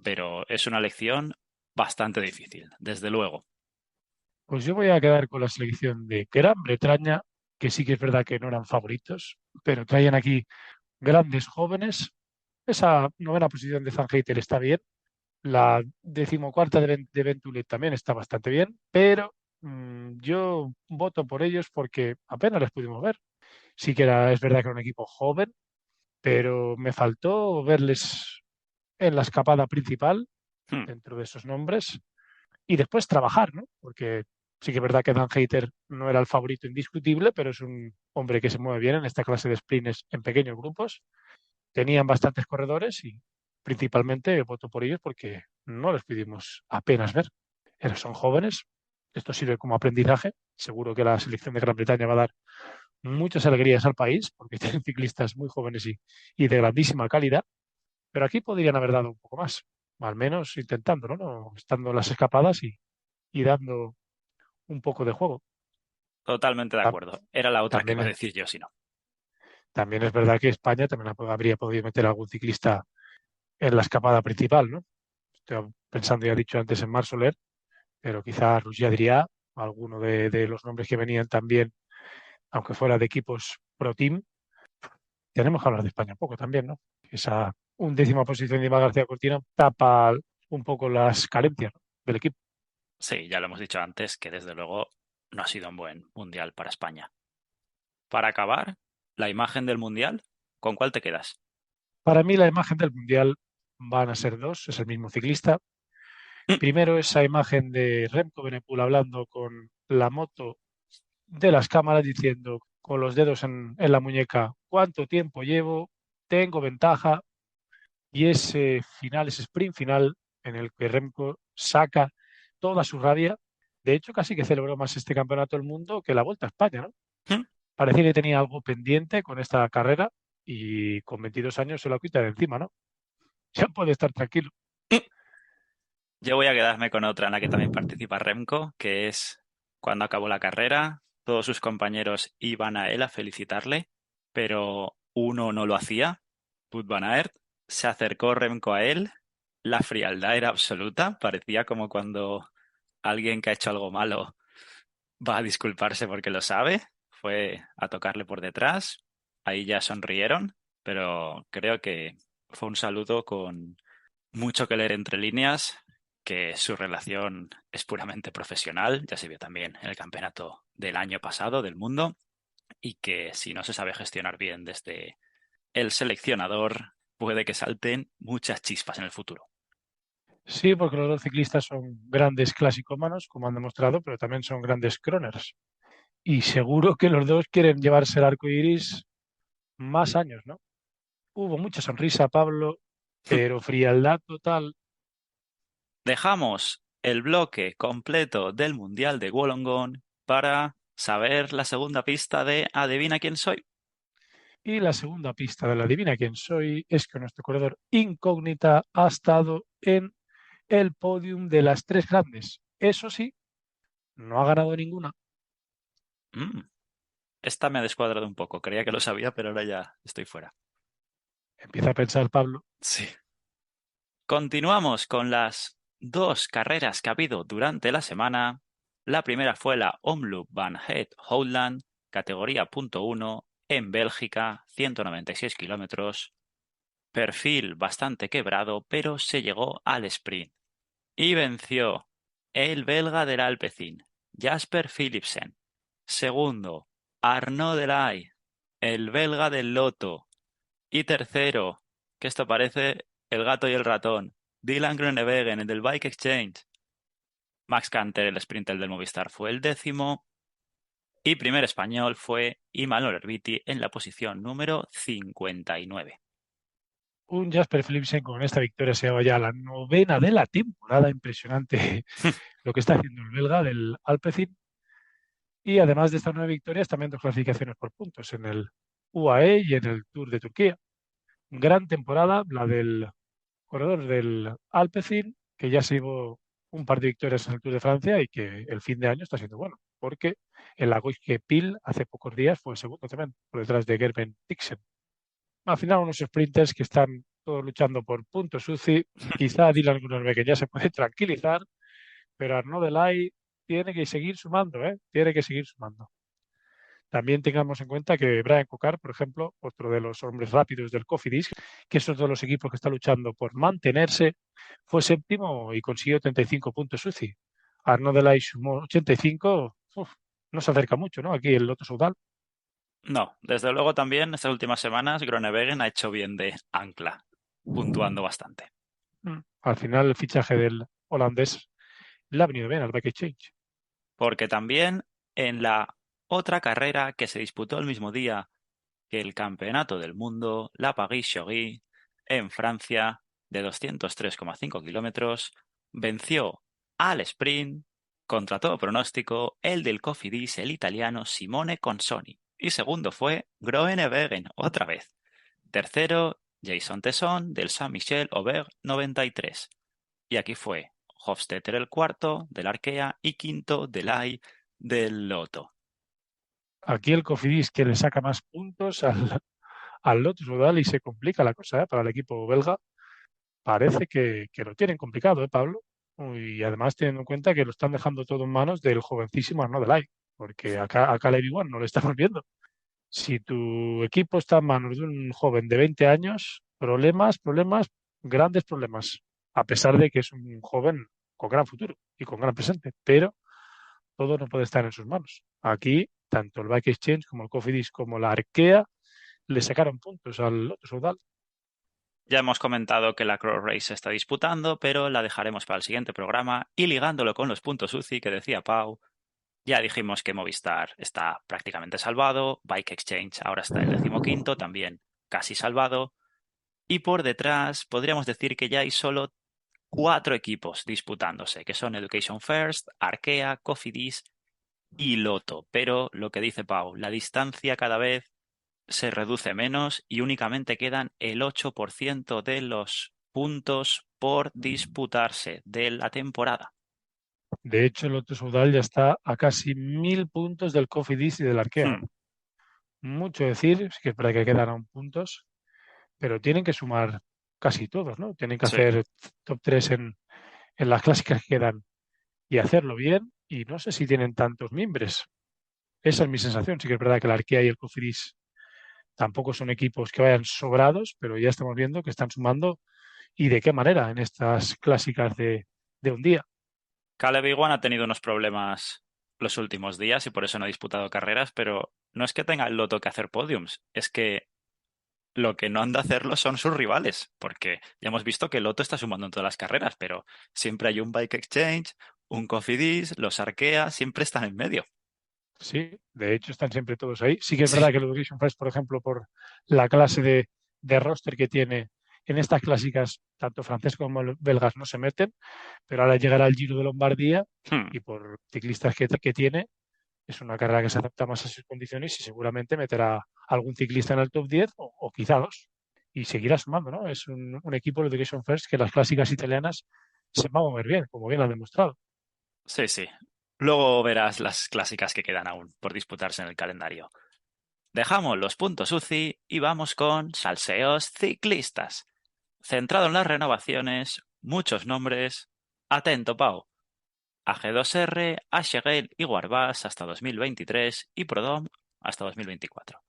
Pero es una lección bastante difícil, desde luego. Pues yo voy a quedar con la selección de Gran Bretaña, que sí que es verdad que no eran favoritos, pero traían aquí grandes jóvenes. Esa novena posición de Van Hayter está bien. La decimocuarta de Ventulet también está bastante bien, pero yo voto por ellos porque apenas les pudimos ver. Sí que es verdad que era un equipo joven, pero me faltó verles en la escapada principal, Hmm. dentro de esos nombres, y después trabajar, ¿no? Porque sí que es verdad que Dan Hayter no era el favorito indiscutible, pero es un hombre que se mueve bien en esta clase de sprints en pequeños grupos. Tenían bastantes corredores y principalmente voto por ellos porque no les pudimos apenas ver. Son jóvenes, esto sirve como aprendizaje. Seguro que la selección de Gran Bretaña va a dar muchas alegrías al país, porque tienen ciclistas muy jóvenes y de grandísima calidad, pero aquí podrían haber dado un poco más, al menos intentándolo, ¿no? Estando en las escapadas y dando un poco de juego. Totalmente de Ta- acuerdo. Era la otra que También iba a es, decir yo, si no. también es verdad que España también habría podido meter algún ciclista en la escapada principal, ¿no? Estoy pensando, ya he dicho antes, en Marc Soler, pero quizá Roger Adrià, alguno de los nombres que venían también, aunque fuera de equipos pro team. Tenemos que hablar de España un poco también, ¿no? Esa undécima posición de Ima García Cortina tapa un poco las carencias, ¿no?, del equipo. Sí, ya lo hemos dicho antes, que desde luego no ha sido un buen mundial para España. Para acabar, la imagen del mundial, ¿con cuál te quedas? Para mí la imagen del Mundial van a ser dos, es el mismo ciclista. Mm, Primero esa imagen de Remco Evenepoel hablando con la moto de las cámaras diciendo con los dedos en la muñeca cuánto tiempo llevo, tengo ventaja, y ese final, ese sprint final en el que Remco saca toda su rabia. De hecho, casi que celebró más este campeonato del mundo que la Vuelta a España, ¿no? mm, Parecía que tenía algo pendiente con esta carrera y con 22 años se lo quita de encima, ¿no? Ya puede estar tranquilo. mm. Yo voy a quedarme con otra en la que también participa Remco, que es cuando acabó la carrera, todos sus compañeros iban a él a felicitarle, pero uno no lo hacía. Wout van Aert se acercó Remco a él, la frialdad era absoluta, parecía como cuando alguien que ha hecho algo malo va a disculparse porque lo sabe, fue a tocarle por detrás, ahí ya sonrieron, pero creo que fue un saludo con mucho que leer entre líneas, que su relación es puramente profesional, ya se vio también en el campeonato del año pasado del mundo, y que si no se sabe gestionar bien desde el seleccionador, puede que salten muchas chispas en el futuro. Sí, porque los dos ciclistas son grandes clasicómanos, como han demostrado, pero también son grandes croners. Y seguro que los dos quieren llevarse el arco iris más años, ¿no? Hubo mucha sonrisa, Pablo, pero frialdad total. Dejamos el bloque completo del Mundial de Wollongong para saber la segunda pista de Adivina quién soy. Y la segunda pista de la Adivina quién soy es que nuestro corredor incógnita ha estado en el podium de las tres grandes. Eso sí, no ha ganado ninguna. Mm, esta me ha descuadrado un poco. Creía que lo sabía, pero ahora ya estoy fuera. Empieza a pensar Pablo. Sí. Continuamos con las dos carreras que ha habido durante la semana. La primera fue la Omloop Van Het Holland, categoría punto .1, en Bélgica, 196 kilómetros. Perfil bastante quebrado, pero se llegó al sprint. Y venció el belga del Alpecin, Jasper Philipsen. Segundo, Arnaud Delay, el belga del Lotto. Y tercero, que esto parece el gato y el ratón, Dylan Groenewegen, el del Bike Exchange. Max Canter, el sprinter del Movistar, fue el décimo. Y primer español fue Imanol Erviti en la posición número 59. Un Jasper Philipsen con esta victoria se lleva ya la novena de la temporada. Impresionante lo que está haciendo el belga del Alpecin. Y además de estas nueve victorias, también dos clasificaciones por puntos en el UAE y en el Tour de Turquía. Gran temporada la del corredor del Alpecin, que ya se llevó un par de victorias en el Tour de Francia y que el fin de año está siendo bueno, porque el Lagoisque Pil hace pocos días fue segundo también, por detrás de Gerben Dixon. Al final unos sprinters que están todos luchando por puntos UCI, quizá Dylan Groenewegen ya se puede tranquilizar, pero Arnaud Delay tiene que seguir sumando, ¿eh? Tiene que seguir sumando. También tengamos en cuenta que Brian Cocard, por ejemplo, otro de los hombres rápidos del Cofidis, que es otro de los equipos que está luchando por mantenerse, fue séptimo y consiguió 35 puntos UCI. Arnaud Delay sumó 85, no se acerca mucho, ¿no? Aquí el Lotto Soudal. No, desde luego también estas últimas semanas Groenewegen ha hecho bien de ancla, puntuando bastante. Al final el fichaje del holandés le ha venido bien al Bike Exchange. Porque también en la otra carrera que se disputó el mismo día que el Campeonato del Mundo, la Paris-Chaugy, en Francia, de 203,5 kilómetros, venció al sprint, contra todo pronóstico, el del Cofidis, el italiano Simone Consoni. Y segundo fue Groenewegen, otra vez. Tercero, Jason Tesson del Saint-Michel Auberge 93. Y aquí fue Hofstetter el cuarto del Arkea y quinto del AI del Loto. Aquí el Cofidis que le saca más puntos al Lotus Sudal y se complica la cosa, para el equipo belga. Parece que lo tienen complicado, Pablo. Y además teniendo en cuenta que lo están dejando todo en manos del jovencísimo Arnaud Delay, porque a Caleb igual no lo estamos viendo. Si tu equipo está en manos de un joven de 20 años, problemas, grandes problemas, a pesar de que es un joven con gran futuro y con gran presente, pero todo no puede estar en sus manos. Aquí, tanto el Bike Exchange como el Cofidis como la Arkea le sacaron puntos al Lotto Soudal. Ya hemos comentado que la Cross Race se está disputando, pero la dejaremos para el siguiente programa. Y ligándolo con los puntos UCI que decía Pau, ya dijimos que Movistar está prácticamente salvado, Bike Exchange ahora está el 15º, también casi salvado. Y por detrás podríamos decir que ya hay solo 4 equipos disputándose, que son Education First, Arkea, Cofidis y Loto. Pero lo que dice Pau, la distancia cada vez se reduce menos y únicamente quedan el 8% de los puntos por disputarse de la temporada. De hecho, el Lotto Soudal ya está a casi 1000 puntos del Cofidis y del Arkea. Hmm, Mucho decir, es que es verdad que quedan aún puntos, pero tienen que sumar casi todos, ¿no? Tienen que sí. hacer top 3 en las clásicas que quedan y hacerlo bien. Y no sé si tienen tantos miembros. Esa es mi sensación. Sí que es verdad que el Arkea y el Cofidis tampoco son equipos que vayan sobrados, pero ya estamos viendo que están sumando y de qué manera en estas clásicas de un día. Caleb Ewan ha tenido unos problemas los últimos días y por eso no ha disputado carreras, pero no es que tenga el Loto que hacer podiums, es que lo que no han de hacerlo son sus rivales, porque ya hemos visto que el Loto está sumando en todas las carreras, pero siempre hay un Bike Exchange, un Cofidis, los Arkea, siempre están en medio. Sí, de hecho están siempre todos ahí. Sí que es Sí. verdad que el Education First, por ejemplo, por la clase de roster que tiene en estas clásicas, tanto francés como belgas no se meten, pero ahora llegará el Giro de Lombardía Hmm. y por ciclistas que tiene, es una carrera que se adapta más a sus condiciones y seguramente meterá algún ciclista en el top 10 o quizá dos. Y seguirá sumando, ¿no? Es un equipo, el Education First, que las clásicas italianas se va a mover bien, como bien han demostrado. Sí, sí. Luego verás las clásicas que quedan aún por disputarse en el calendario. Dejamos los puntos UCI y vamos con salseos ciclistas. Centrado en las renovaciones, muchos nombres. Atento, Pau. AG2R, Acheguel y Guarbás hasta 2023 y Prodom hasta 2024.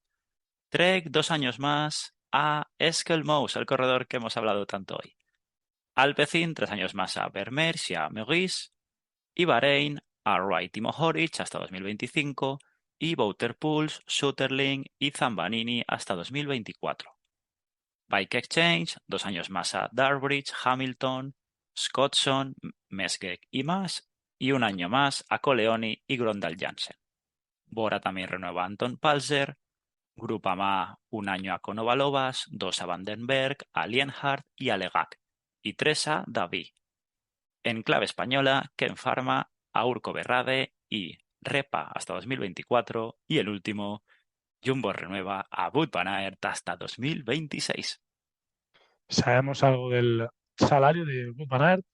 Trek 2 años más a Eskelmous, el corredor que hemos hablado tanto hoy. Alpecin 3 años más a Vermeers y a Meurice. Y Bahrein a Wright y Mohoric hasta 2025 y Bouterpools, Sutterling y Zambanini hasta 2024. Bike Exchange, 2 años más a Darbridge, Hamilton, Scottson, Mesgek y más, y 1 año más a Coleoni y Grondal Jansen. Bora también renueva a Anton Palser, Grupama 1 año a Konovalovas, 2 a Vandenberg, a Lienhardt y a Legac, y 3 a David. En clave española, Ken Pharma, Aurco Berrade y Repa hasta 2024 y el último, Jumbo renueva a Wout van Aert hasta 2026. Sabemos algo del salario de Wout van Aert.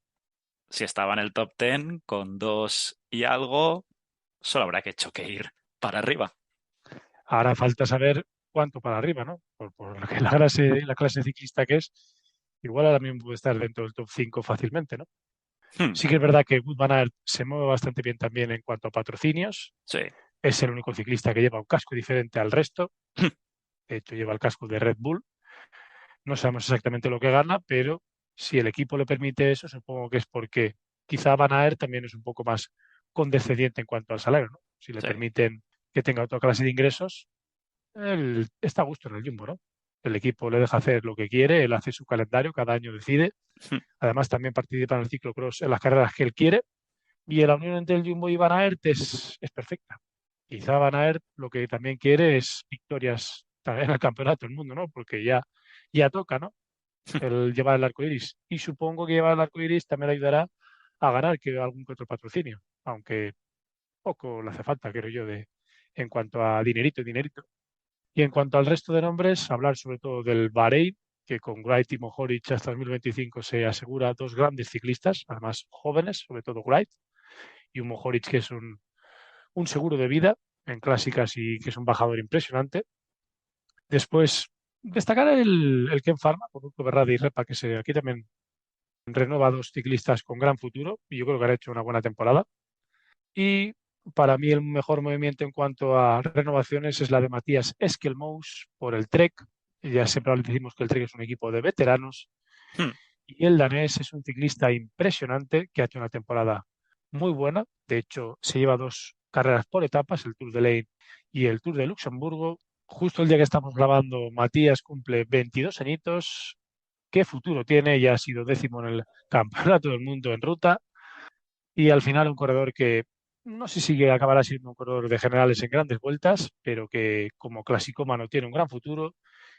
Si estaba en el top 10 con 2 y algo, solo habrá que hecho que ir para arriba. Ahora falta saber cuánto para arriba, ¿no? Por lo que la clase ciclista que es, igual ahora mismo puede estar dentro del top 5 fácilmente, ¿no? Hmm, Sí que es verdad que Wout van Aert se mueve bastante bien también en cuanto a patrocinios. sí. Es el único ciclista que lleva un casco diferente al resto. De hecho, lleva el casco de Red Bull. No sabemos exactamente lo que gana, pero si el equipo le permite eso, supongo que es porque quizá Van Aert también es un poco más condescendiente en cuanto al salario, ¿no? Si le Sí. permiten que tenga otra clase de ingresos, él está a gusto en el Jumbo, ¿no? El equipo le deja hacer lo que quiere, él hace su calendario, cada año decide. Además, también participa en el ciclocross en las carreras que él quiere. Y la unión entre el Jumbo y Van Aert es perfecta. Quizá Van Aert lo que también quiere es victorias también en el campeonato del mundo, ¿no? Porque ya toca, ¿no? El llevar el arco iris. Y supongo que llevar el arco iris también le ayudará a ganar que algún que otro patrocinio, aunque poco le hace falta, creo yo, en cuanto a dinerito, dinerito. Y en cuanto al resto de nombres, hablar sobre todo del Bahrein, que con Wright y Mohoric hasta 2025 se asegura dos grandes ciclistas, además jóvenes, sobre todo Wright, y un Mohoric que es un seguro de vida en clásicas y que es un bajador impresionante. Después, destacar el Ken Pharma, con Urco Berrada y Repa, que aquí también renueva dos ciclistas con gran futuro, y yo creo que han hecho una buena temporada. Y para mí el mejor movimiento en cuanto a renovaciones es la de Matías Esquelmous por el Trek. Ya siempre decimos que el Trek es un equipo de veteranos Hmm. y el danés es un ciclista impresionante que ha hecho una temporada muy buena. De hecho, se lleva dos carreras por etapas, el Tour de Lane y el Tour de Luxemburgo. Justo el día que estamos grabando, Matías cumple 22 añitos. ¿Qué futuro tiene? Ya ha sido décimo en el Campeonato del Mundo en ruta y al final un corredor que no sé si acabará siendo un corredor de generales en grandes vueltas, pero que como clasicómano tiene un gran futuro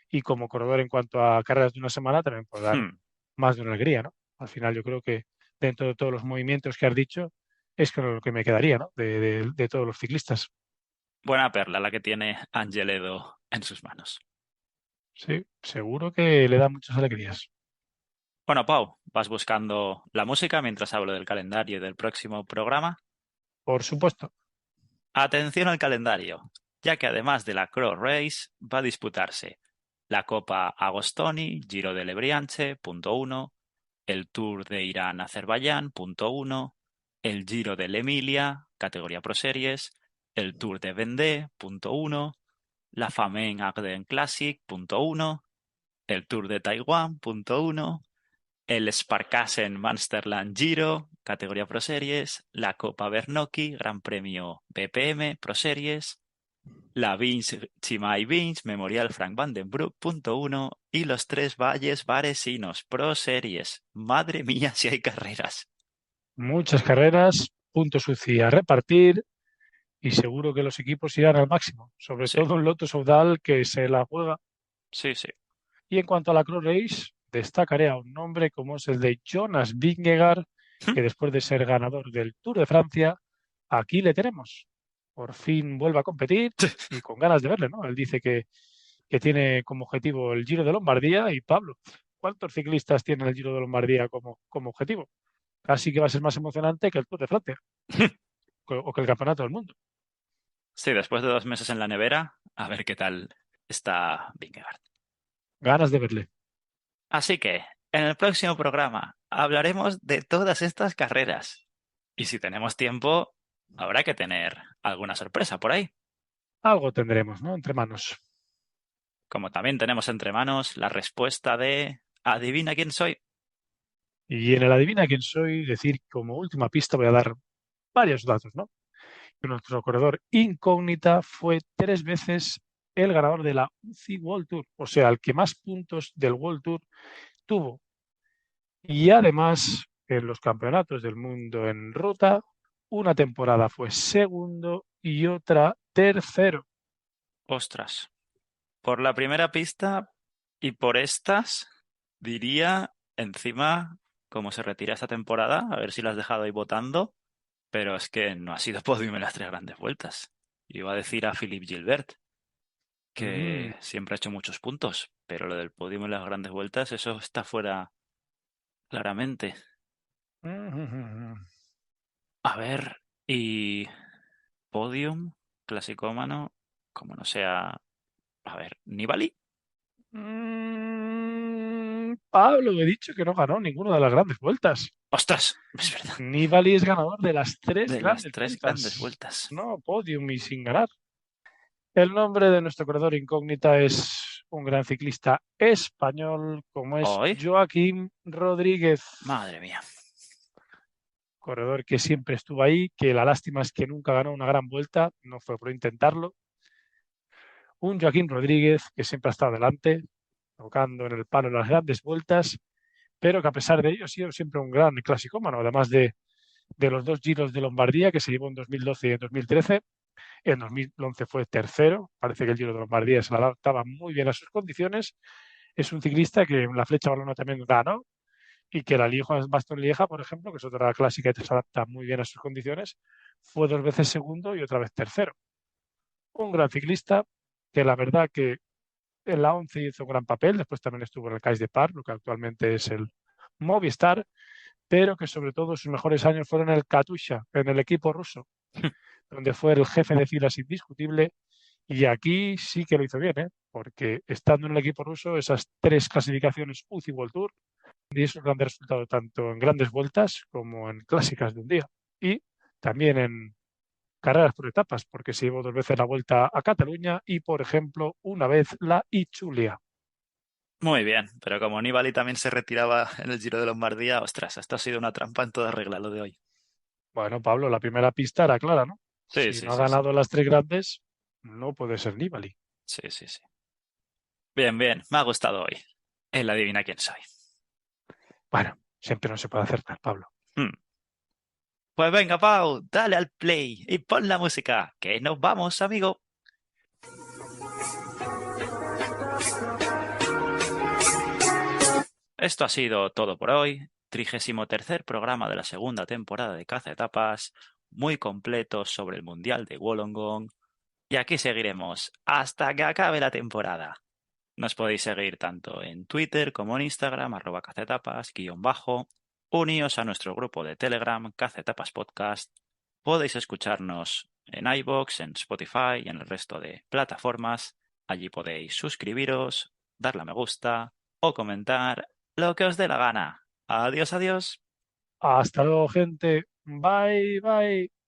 y como corredor en cuanto a carreras de una semana también puede dar Hmm. más de una alegría, ¿no? Al final yo creo que dentro de todos los movimientos que has dicho es con lo que me quedaría, ¿no? De todos los ciclistas. Buena perla la que tiene Angeledo en sus manos. Sí, seguro que le da muchas alegrías. Bueno, Pau, vas buscando la música mientras hablo del calendario y del próximo programa. Por supuesto. Atención al calendario, ya que además de la Cross Race va a disputarse la Copa Agostoni, Giro de Lebrianche, punto uno, el Tour de Irán-Azerbaiyán, punto uno, el Giro de Emilia, categoría Pro Series, el Tour de Vendée, punto uno, la Famen Ardenne Classic, punto uno, el Tour de Taiwán, punto uno, el Sparkassen Munsterland Giro, categoría Pro Series, la Copa Bernocchi, Gran Premio BPM Pro Series, la Vince Chimay Vince Memorial Frank Van den Broek punto uno y los Tres Valles Varesinos Pro Series. Madre mía, si hay carreras. Muchas carreras, puntos UCI a repartir y seguro que los equipos irán al máximo. Sobre Sí, todo un Lotto Soudal que se la juega. sí, sí. Y en cuanto a la Cross Race, destacaré a un nombre como es el de Jonas Vingegaard, que después de ser ganador del Tour de Francia, aquí le tenemos. Por fin vuelve a competir y con ganas de verle, ¿no? Él dice que tiene como objetivo el Giro de Lombardía y Pablo, ¿cuántos ciclistas tienen el Giro de Lombardía como objetivo? Casi que va a ser más emocionante que el Tour de Francia o que el Campeonato del Mundo. Sí, después de 2 meses en la nevera, a ver qué tal está Vingegaard. Ganas de verle. Así que, en el próximo programa hablaremos de todas estas carreras. Y si tenemos tiempo, habrá que tener alguna sorpresa por ahí. Algo tendremos, ¿no? Entre manos. Como también tenemos entre manos la respuesta de Adivina quién soy. Y en el Adivina quién soy, decir como última pista voy a dar varios datos, ¿no? Que nuestro corredor incógnita fue 3 veces el ganador de la UCI World Tour, o sea, el que más puntos del World Tour tuvo. Y además, en los campeonatos del mundo en ruta, una temporada fue segundo y otra tercero. Ostras. Por la primera pista y por estas, diría encima cómo se retira esta temporada, a ver si la has dejado ahí votando, pero es que no ha sido podium en las 3 grandes vueltas. Iba a decir a Philippe Gilbert, Mm. que siempre ha hecho muchos puntos, pero lo del podium en las grandes vueltas, eso está fuera claramente. A ver, y podium, clasicómano, como no sea, a ver, Nibali. Pablo, he dicho que no ganó ninguna de las grandes vueltas. ¡Ostras! Es verdad. Nibali es ganador de las tres De las grandes 3 grandes vueltas. vueltas. No, podium y sin ganar. El nombre de nuestro corredor incógnita es un gran ciclista español como es Hoy, Joaquín Rodríguez, madre mía. corredor que siempre estuvo ahí, que la lástima es que nunca ganó una gran vuelta, no fue por intentarlo. Un Joaquín Rodríguez que siempre ha estado delante, tocando en el palo en las grandes vueltas, pero que a pesar de ello ha sido siempre un gran clasicómano, además de los dos giros de Lombardía que se llevó en 2012 y en 2013. En 2011 fue tercero. Parece que el Giro de Lombardía se la adaptaba muy bien a sus condiciones. Es un ciclista que en la Flecha Valona también ganó y que la Liège-Bastogne Lieja, por ejemplo, que es otra clásica que se adapta muy bien a sus condiciones, fue 2 veces segundo y otra vez tercero. Un gran ciclista que la verdad que en la 11 hizo un gran papel, después también estuvo en el Cais de Parc, lo que actualmente es el Movistar, pero que sobre todo sus mejores años fueron en el Katusha, en el equipo ruso, donde fue el jefe de filas indiscutible. Y aquí sí que lo hizo bien, ¿eh? Porque estando en el equipo ruso, esas tres clasificaciones UCI World Tour y esos grandes resultados tanto en grandes vueltas como en clásicas de un día. Y también en carreras por etapas, porque se llevó dos veces la vuelta a Cataluña y, por ejemplo, una vez la Ichulia. Muy bien, pero como Nibali también se retiraba en el Giro de Lombardía, ostras, esto ha sido una trampa en toda regla lo de hoy. Bueno, Pablo, la primera pista era clara, ¿no? Sí, Si sí, no ha sí, sí. ganado las tres grandes, no puede ser Nibali. Sí, sí, sí. Bien, bien, me ha gustado hoy. Él adivina quién soy. Bueno, siempre no se puede acertar, Pablo. Hmm. Pues venga, Pau, dale al play y pon la música, que nos vamos, amigo. Esto ha sido todo por hoy. 33º programa de la segunda temporada de Caza Etapas, muy completo sobre el Mundial de Wollongong. Y aquí seguiremos hasta que acabe la temporada. Nos podéis seguir tanto en Twitter como en Instagram, @cazetapas, _bajo. Uníos a nuestro grupo de Telegram, Cazetapas Podcast. Podéis escucharnos en iVoox, en Spotify y en el resto de plataformas. Allí podéis suscribiros, darle a me gusta o comentar lo que os dé la gana. Adiós, adiós. Hasta luego, gente. Bye, bye.